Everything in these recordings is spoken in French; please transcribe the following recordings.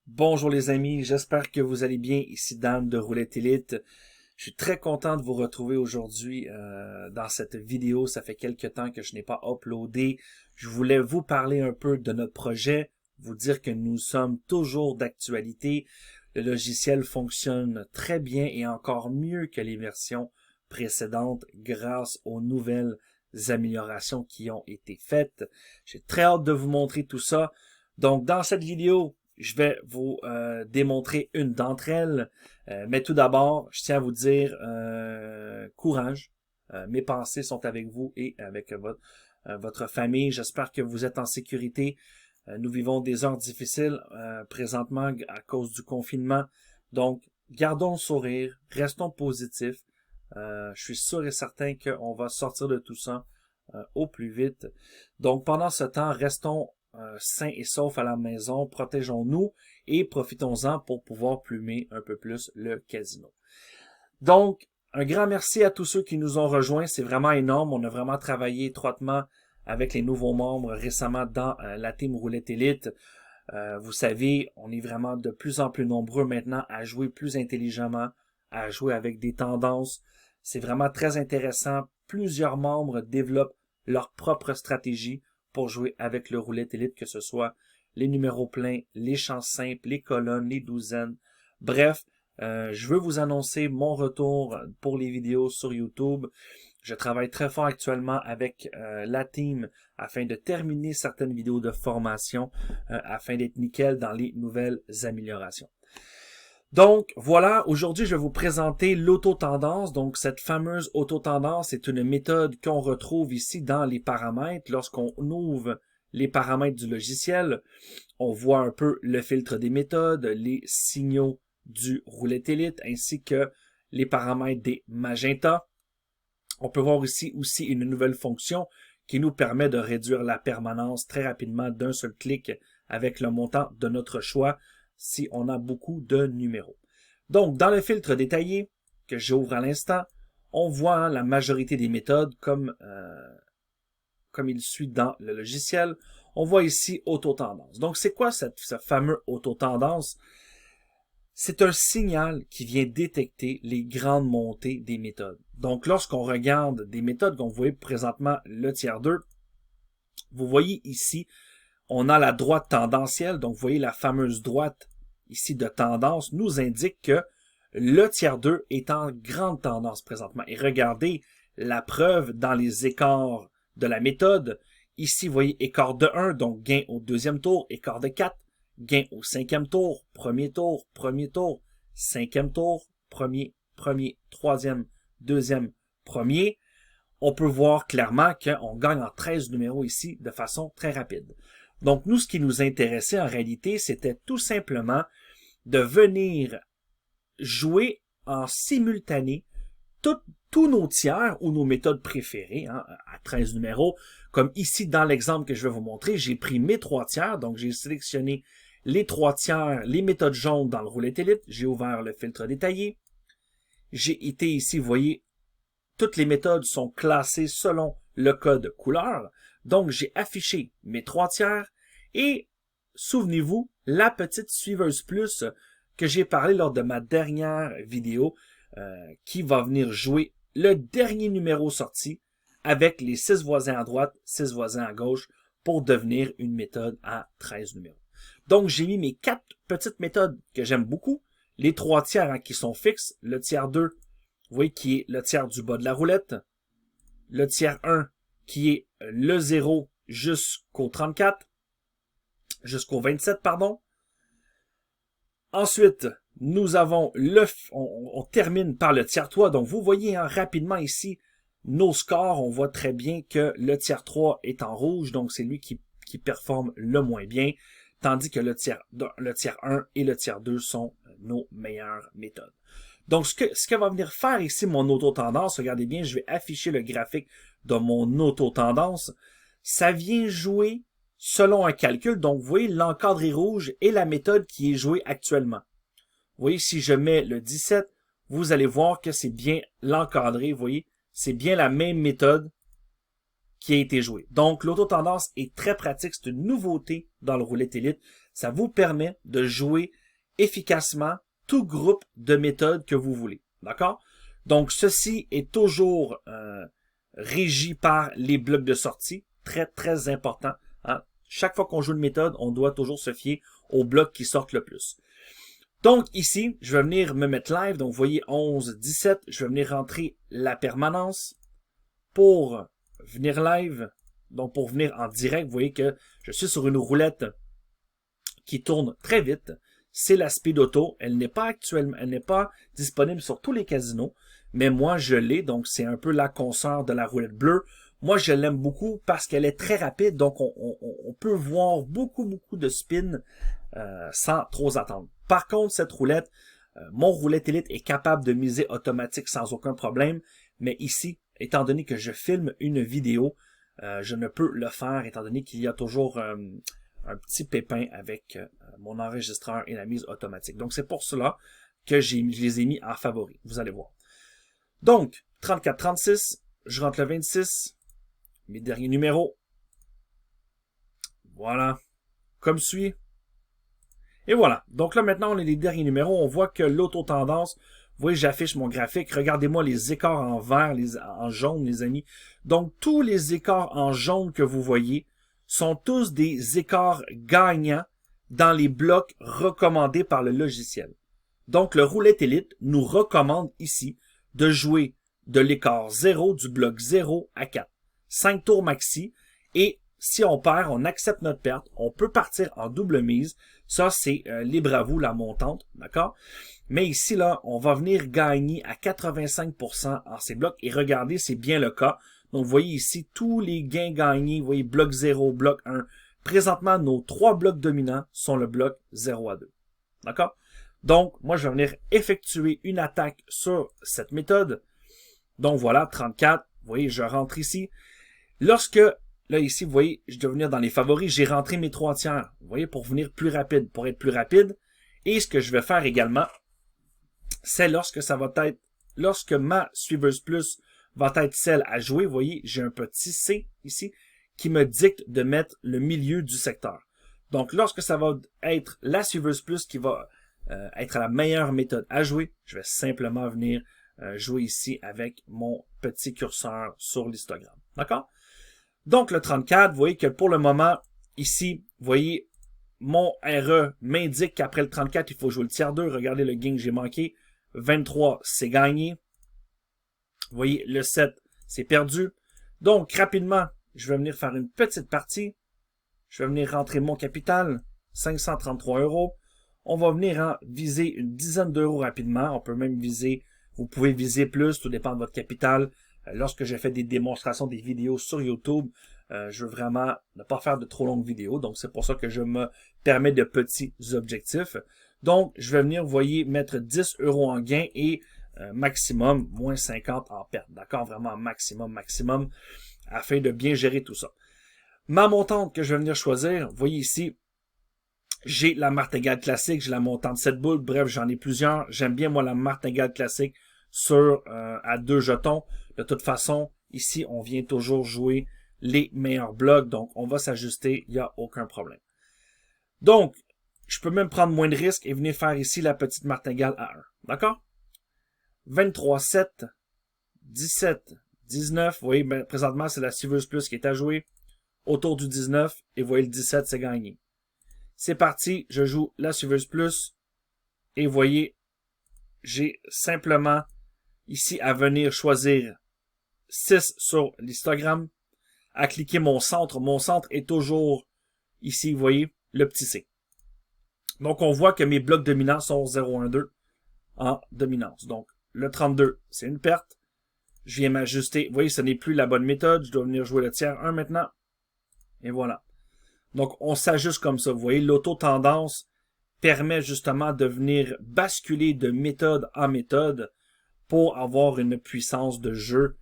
Bonjour les amis, j'espère que vous allez bien. Ici Dan de Roulette Elite. Je suis très content de vous retrouver aujourd'hui dans cette vidéo. Ça fait quelque temps que je n'ai pas uploadé. Je voulais vous parler un peu de notre projet, vous dire que nous sommes toujours d'actualité. Le logiciel fonctionne très bien et encore mieux que les versions précédentes grâce aux nouvelles améliorations qui ont été faites. J'ai très hâte de vous montrer tout ça. Donc dans cette vidéo, je vais vous démontrer une d'entre elles. Mais tout d'abord, je tiens à vous dire courage. Mes pensées sont avec vous et avec votre famille. J'espère que vous êtes en sécurité. Nous vivons des heures difficiles présentement à cause du confinement. Donc, gardons le sourire, restons positifs. Je suis sûr et certain qu'on va sortir de tout ça au plus vite. Donc, pendant ce temps, restons sains et saufs à la maison, protégeons-nous et profitons-en pour pouvoir plumer un peu plus le casino. Donc, un grand merci à tous ceux qui nous ont rejoints, c'est vraiment énorme, on a vraiment travaillé étroitement avec les nouveaux membres récemment dans la Team Roulette Elite. Vous savez, on est vraiment de plus en plus nombreux maintenant à jouer plus intelligemment, à jouer avec des tendances. C'est vraiment très intéressant. Plusieurs membres développent leur propre stratégie pour jouer avec le Roulette Elite, que ce soit les numéros pleins, les chances simples, les colonnes, les douzaines. Bref, je veux vous annoncer mon retour pour les vidéos sur YouTube. Je travaille très fort actuellement avec la team afin de terminer certaines vidéos de formation afin d'être nickel dans les nouvelles améliorations. Donc, voilà, aujourd'hui, je vais vous présenter l'autotendance. Donc, cette fameuse autotendance est une méthode qu'on retrouve ici dans les paramètres. Lorsqu'on ouvre les paramètres du logiciel, on voit un peu le filtre des méthodes, les signaux du Roulette Elite, ainsi que les paramètres des magenta. On peut voir ici aussi une nouvelle fonction qui nous permet de réduire la permanence très rapidement d'un seul clic avec le montant de notre choix si on a beaucoup de numéros. Donc, dans le filtre détaillé que j'ouvre à l'instant, on voit la majorité des méthodes comme il suit dans le logiciel. On voit ici autotendance. Donc, c'est quoi ce fameux autotendance? C'est un signal qui vient détecter les grandes montées des méthodes. Donc, lorsqu'on regarde des méthodes, comme vous voyez présentement le tiers 2, vous voyez ici, on a la droite tendancielle. Donc, vous voyez la fameuse droite ici de tendance nous indique que le tiers 2 est en grande tendance présentement. Et regardez la preuve dans les écarts de la méthode. Ici, vous voyez écart de 1, donc gain au deuxième tour, écart de 4. Gain au cinquième tour, premier tour, cinquième tour, premier, troisième, deuxième, premier. On peut voir clairement qu'on gagne en 13 numéros ici de façon très rapide. Donc, nous, ce qui nous intéressait en réalité, c'était tout simplement de venir jouer en simultané tous nos tiers ou nos méthodes préférées à 13 numéros. Comme ici, dans l'exemple que je vais vous montrer, j'ai pris mes 3 tiers, donc j'ai sélectionné les 3 tiers, les méthodes jaunes dans le Roulette Elite. J'ai ouvert le filtre détaillé. J'ai été ici, vous voyez, toutes les méthodes sont classées selon le code couleur. Donc, j'ai affiché mes 3 tiers et, souvenez-vous, la petite suiveuse plus que j'ai parlé lors de ma dernière vidéo qui va venir jouer le dernier numéro sorti avec les 6 voisins à droite, 6 voisins à gauche pour devenir une méthode à 13 numéros. Donc, j'ai mis mes 4 petites méthodes que j'aime beaucoup. Les 3 tiers qui sont fixes. Le tiers 2, vous voyez, qui est le tiers du bas de la roulette. Le tiers 1, qui est le 0 jusqu'au 34. Jusqu'au 27, pardon. Ensuite, nous avons on termine par le tiers 3. Donc, vous voyez rapidement ici nos scores. On voit très bien que le tiers 3 est en rouge. Donc, c'est lui qui performe le moins bien. Tandis que le tiers 1 et le tiers 2 sont nos meilleures méthodes. Donc, ce que va venir faire ici mon autotendance, regardez bien, je vais afficher le graphique de mon autotendance. Ça vient jouer selon un calcul. Donc, vous voyez, l'encadré rouge est la méthode qui est jouée actuellement. Vous voyez, si je mets le 17, vous allez voir que c'est bien l'encadré. Vous voyez, c'est bien la même méthode qui a été jouée. Donc, l'autotendance est très pratique. C'est une nouveauté dans le Roulette Elite. Ça vous permet de jouer efficacement tout groupe de méthodes que vous voulez. D'accord? Donc, ceci est toujours régi par les blocs de sortie. Très, très important. Hein? Chaque fois qu'on joue une méthode, on doit toujours se fier aux blocs qui sortent le plus. Donc, ici, je vais venir me mettre live. Donc, vous voyez 11, 17. Je vais venir rentrer la permanence pour venir live. Donc, pour venir en direct, vous voyez que je suis sur une roulette qui tourne très vite. C'est la Speed Auto. Elle n'est pas disponible sur tous les casinos, mais moi, je l'ai. Donc, c'est un peu la consoeur de la roulette bleue. Moi, je l'aime beaucoup parce qu'elle est très rapide. Donc, on peut voir beaucoup de spin sans trop attendre. Par contre, cette roulette, mon roulette élite est capable de miser automatique sans aucun problème. Mais ici, étant donné que je filme une vidéo, je ne peux le faire étant donné qu'il y a toujours un petit pépin avec mon enregistreur et la mise automatique. Donc, c'est pour cela que je les ai mis en favori. Vous allez voir. Donc, 34-36, je rentre le 26, mes derniers numéros. Voilà, comme suit. Et voilà. Donc là, maintenant, on a les derniers numéros. On voit que l'auto-tendance, vous voyez, j'affiche mon graphique. Regardez-moi les écarts en vert, en jaune, les amis. Donc, tous les écarts en jaune que vous voyez sont tous des écarts gagnants dans les blocs recommandés par le logiciel. Donc, le Roulette Elite nous recommande ici de jouer de l'écart 0, du bloc 0 à 4. 5 tours maxi. Et si on perd, on accepte notre perte. On peut partir en double mise. Ça, c'est libre à vous, la montante. D'accord? Mais ici, là, on va venir gagner à 85% en ces blocs. Et regardez, c'est bien le cas. Donc, vous voyez ici, tous les gains gagnés. Vous voyez, bloc 0, bloc 1. Présentement, nos 3 blocs dominants sont le bloc 0 à 2. D'accord? Donc, moi, je vais venir effectuer une attaque sur cette méthode. Donc, voilà, 34. Vous voyez, je rentre ici. Lorsque, là, ici, vous voyez, je dois venir dans les favoris. J'ai rentré mes 3 tiers. Vous voyez, pour venir plus rapide, pour être plus rapide. Et ce que je vais faire également, c'est lorsque ma suiveuse plus va être celle à jouer. Vous voyez, j'ai un petit C ici qui me dicte de mettre le milieu du secteur. Donc, lorsque ça va être la suiveuse plus qui va être la meilleure méthode à jouer, je vais simplement venir jouer ici avec mon petit curseur sur l'histogramme. D'accord? Donc, le 34, vous voyez que pour le moment, ici, vous voyez, mon RE m'indique qu'après le 34, il faut jouer le tiers 2. Regardez le gain que j'ai manqué. 23, c'est gagné. Vous voyez, le 7, c'est perdu. Donc, rapidement, je vais venir faire une petite partie. Je vais venir rentrer mon capital, 533 €. On va venir en viser une dizaine d'euros rapidement. On peut même viser, vous pouvez viser plus, tout dépend de votre capital. Lorsque j'ai fait des démonstrations, des vidéos sur YouTube, je veux vraiment ne pas faire de trop longues vidéos. Donc, c'est pour ça que je me permets de petits objectifs. Donc, je vais venir, vous voyez, mettre 10 € en gain et maximum, moins 50 en perte. D'accord? Vraiment maximum, afin de bien gérer tout ça. Ma montante que je vais venir choisir, vous voyez ici, j'ai la martingale classique, j'ai la montante 7 boules, bref, j'en ai plusieurs. J'aime bien, moi, la martingale classique sur à 2 jetons. De toute façon, ici, on vient toujours jouer les meilleurs blocs, donc on va s'ajuster, il n'y a aucun problème. Donc, je peux même prendre moins de risques et venir faire ici la petite martingale à 1. D'accord? 23, 7, 17, 19. Vous voyez, ben, présentement, c'est la suiveuse plus qui est à jouer. Autour du 19. Et vous voyez, le 17, c'est gagné. C'est parti. Je joue la suiveuse plus. Et vous voyez, j'ai simplement ici à venir choisir 6 sur l'histogramme. À cliquer mon centre. Mon centre est toujours ici, vous voyez, le petit C. Donc, on voit que mes blocs dominants sont 0, 1, 2 en dominance. Donc, le 32, c'est une perte. Je viens m'ajuster. Vous voyez, ce n'est plus la bonne méthode. Je dois venir jouer le tiers 1 maintenant. Et voilà. Donc, on s'ajuste comme ça. Vous voyez, l'auto-tendance permet justement de venir basculer de méthode en méthode pour avoir une puissance de jeu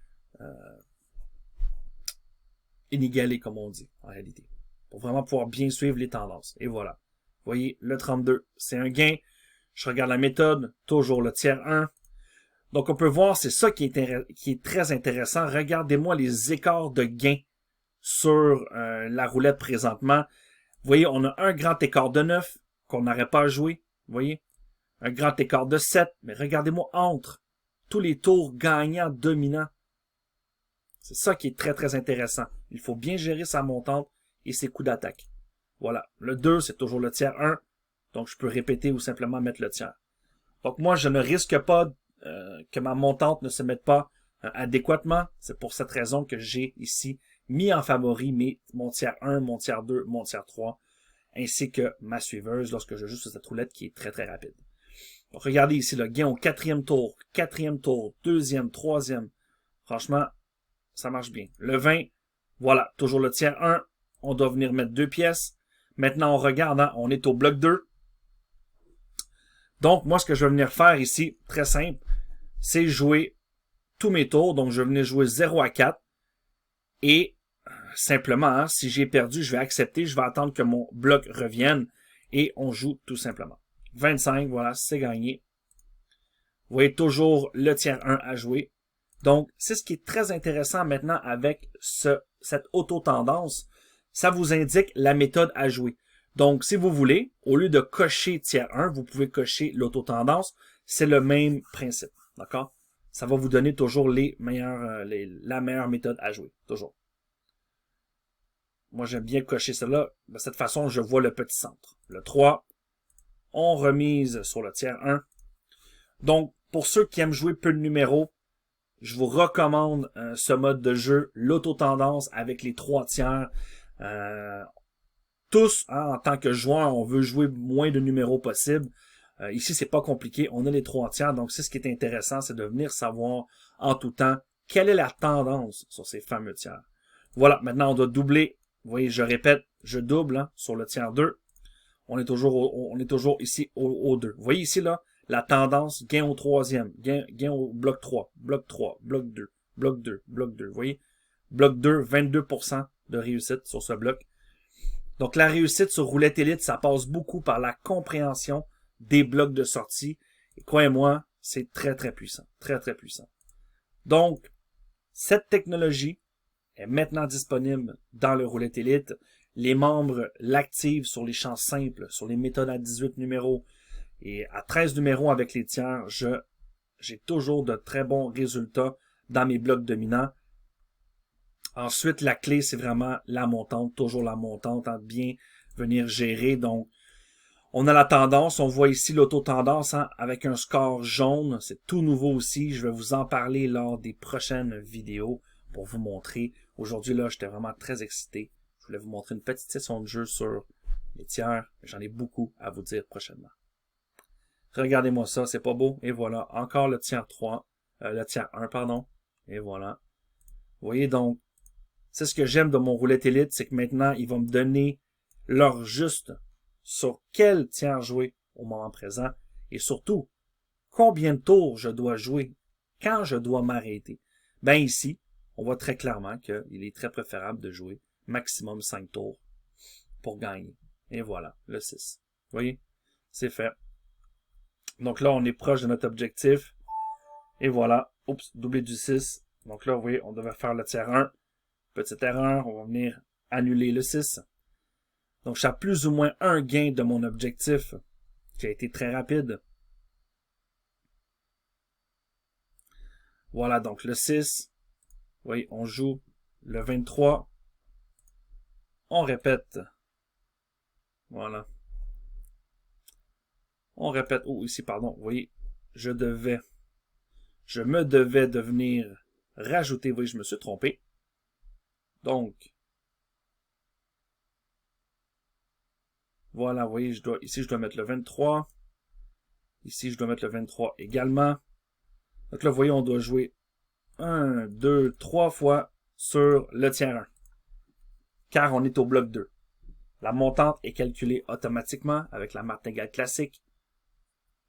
inégalée, comme on dit, en réalité. Pour vraiment pouvoir bien suivre les tendances. Et voilà. Vous voyez, le 32, c'est un gain. Je regarde la méthode, toujours le tiers 1. Donc, on peut voir, c'est ça qui est très intéressant. Regardez-moi les écarts de gain sur la roulette présentement. Vous voyez, on a un grand écart de 9 qu'on n'aurait pas à jouer. Vous voyez? Un grand écart de 7. Mais regardez-moi entre tous les tours gagnants dominants. C'est ça qui est très, très intéressant. Il faut bien gérer sa montante et ses coups d'attaque. Voilà. Le 2, c'est toujours le tiers 1. Donc, je peux répéter ou simplement mettre le tiers. Donc, moi, je ne risque pas que ma montante ne se mette pas adéquatement. C'est pour cette raison que j'ai ici mis en favori mon tiers 1, mon tiers 2, mon tiers 3, ainsi que ma suiveuse lorsque je joue sur cette roulette qui est très, très rapide. Donc, regardez ici le gain au quatrième tour, deuxième, troisième. Franchement, ça marche bien. Le 20, voilà, toujours le tiers 1. On doit venir mettre 2 pièces. Maintenant, on regarde, hein, on est au bloc 2. Donc, moi, ce que je vais venir faire ici, très simple, c'est jouer tous mes tours. Donc, je vais venir jouer 0 à 4. Et simplement, hein, si j'ai perdu, je vais accepter. Je vais attendre que mon bloc revienne. Et on joue tout simplement. 25, voilà, c'est gagné. Vous voyez toujours le tiers 1 à jouer. Donc, c'est ce qui est très intéressant maintenant avec cette auto-tendance. Ça vous indique la méthode à jouer. Donc, si vous voulez, au lieu de cocher tiers 1, vous pouvez cocher l'auto-tendance. C'est le même principe. D'accord? Ça va vous donner toujours la meilleure méthode à jouer. Toujours. Moi, j'aime bien cocher cela. De cette façon, je vois le petit centre. Le 3, on remise sur le tiers 1. Donc, pour ceux qui aiment jouer peu de numéros, je vous recommande ce mode de jeu, l'auto-tendance avec les 3 tiers. Tous, hein, en tant que joueur, on veut jouer moins de numéros possible. Ici, c'est pas compliqué. On a les 3 tiers. Donc, c'est ce qui est intéressant, c'est de venir savoir en tout temps quelle est la tendance sur ces fameux tiers. Voilà, maintenant, on doit doubler. Vous voyez, je répète, je double hein, sur le tiers 2. On est toujours ici au 2. Vous voyez ici, là, la tendance, gain au troisième, gain au bloc 3, bloc 3, bloc 2, bloc 2, bloc 2. Vous voyez? Bloc 2, 22% de réussite sur ce bloc. Donc, la réussite sur Roulette Élite, ça passe beaucoup par la compréhension des blocs de sortie. Et croyez-moi, c'est très, très puissant. Très, très puissant. Donc, cette technologie est maintenant disponible dans le Roulette Élite. Les membres l'activent sur les champs simples, sur les méthodes à 18 numéros. Et à 13 numéros avec les tiers, j'ai toujours de très bons résultats dans mes blocs dominants. Ensuite, la clé, c'est vraiment la montante, toujours la montante, hein, bien venir gérer. Donc, on a la tendance, on voit ici l'auto-tendance hein, avec un score jaune. C'est tout nouveau aussi. Je vais vous en parler lors des prochaines vidéos pour vous montrer. Aujourd'hui, là, j'étais vraiment très excité. Je voulais vous montrer une petite session de jeu sur les tiers. J'en ai beaucoup à vous dire prochainement. Regardez-moi ça, c'est pas beau? Et voilà, encore le tiers 3, le tiers 1, pardon. Et voilà. Vous voyez donc, c'est ce que j'aime de mon roulette élite, c'est que maintenant, il va me donner l'heure juste sur quel tiers jouer au moment présent et surtout, combien de tours je dois jouer, quand je dois m'arrêter. Ben ici, on voit très clairement qu'il est très préférable de jouer maximum 5 tours pour gagner. Et voilà, le 6. Vous voyez, c'est fait. Donc là, on est proche de notre objectif. Et voilà, oups, doublé du 6. Donc là, vous voyez, on devait faire le tiers 1. Petite erreur, on va venir annuler le 6. Donc, j'ai plus ou moins un gain de mon objectif qui a été très rapide. Voilà, donc le 6. Oui, on joue le 23. On répète. Voilà. On répète. Oh, ici, pardon. Vous voyez, je me devais de venir rajouter. Vous voyez, je me suis trompé. Donc, voilà, vous voyez, ici, je dois mettre le 23. Ici, je dois mettre le 23 également. Donc là, vous voyez, on doit jouer 1, 2, 3 fois sur le tiers 1. Car on est au bloc 2. La montante est calculée automatiquement avec la martingale classique.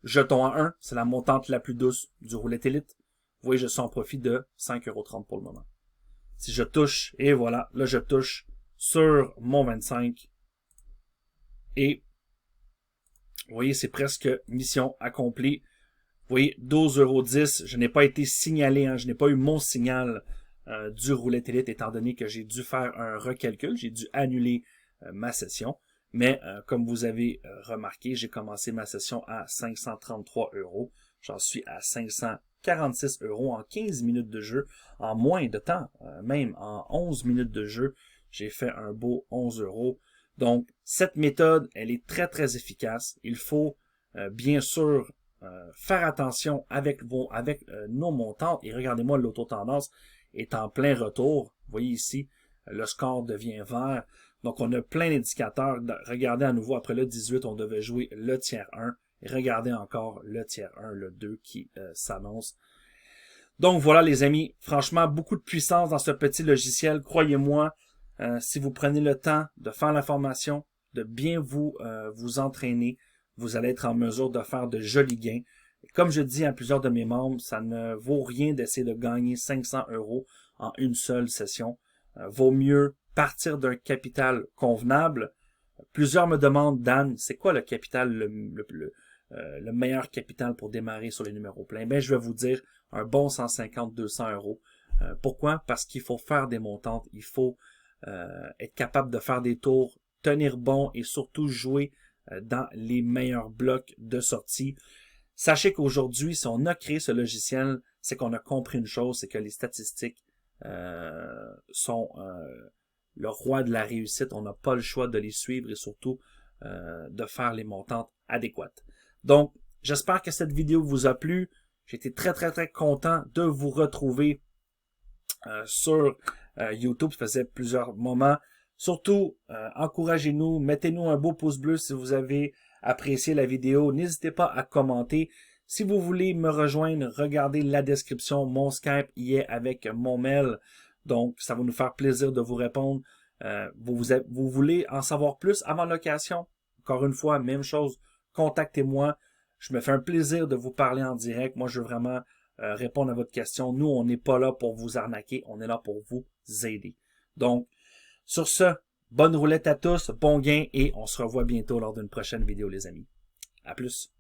Jeton à 1, c'est la montante la plus douce du roulette élite. Vous voyez, je suis en profit de 5,30 € pour le moment. Si je touche, et voilà, là je touche sur mon 25. Et, vous voyez, c'est presque mission accomplie. Vous voyez, 12,10 €. Je n'ai pas été signalé, hein, je n'ai pas eu mon signal du roulette élite étant donné que j'ai dû faire un recalcul. J'ai dû annuler ma session. Mais comme vous avez remarqué, j'ai commencé ma session à 533 €. J'en suis à 546 € en 15 minutes de jeu, en moins de temps, même en 11 minutes de jeu, j'ai fait un beau 11 €. Donc, cette méthode, elle est très, très efficace. Il faut bien sûr faire attention avec nos montantes. Et regardez-moi, l'autotendance est en plein retour. Vous voyez ici, le score devient vert. Donc, on a plein d'indicateurs. Regardez à nouveau, après le 18, on devait jouer le tiers 1. Et regardez encore le tiers 1, le 2 qui s'annonce. Donc, voilà les amis. Franchement, beaucoup de puissance dans ce petit logiciel. Croyez-moi, si vous prenez le temps de faire la formation, de bien vous entraîner, vous allez être en mesure de faire de jolis gains. Comme je dis à plusieurs de mes membres, ça ne vaut rien d'essayer de gagner 500 € en une seule session. Vaut mieux partir d'un capital convenable. Plusieurs me demandent, Dan, c'est quoi le capital, le meilleur capital pour démarrer sur les numéros pleins? Ben, je vais vous dire un bon 150-200 €. Pourquoi? Parce qu'il faut faire des montantes, il faut être capable de faire des tours, tenir bon et surtout jouer dans les meilleurs blocs de sortie. Sachez qu'aujourd'hui, si on a créé ce logiciel, c'est qu'on a compris une chose, c'est que les statistiques sont le roi de la réussite. On n'a pas le choix de les suivre et surtout de faire les montantes adéquates. Donc, j'espère que cette vidéo vous a plu. J'ai été très, très, très content de vous retrouver sur YouTube. Ça faisait plusieurs moments. Surtout, encouragez-nous, mettez-nous un beau pouce bleu si vous avez apprécié la vidéo. N'hésitez pas à commenter. Si vous voulez me rejoindre, regardez la description. Mon Skype y est avec mon mail. Donc, ça va nous faire plaisir de vous répondre. Vous voulez en savoir plus avant location? Encore une fois, même chose. Contactez-moi. Je me fais un plaisir de vous parler en direct. Moi, je veux vraiment répondre à votre question. Nous, on n'est pas là pour vous arnaquer. On est là pour vous aider. Donc, sur ce, bonne roulette à tous, bon gain et on se revoit bientôt lors d'une prochaine vidéo, les amis. À plus.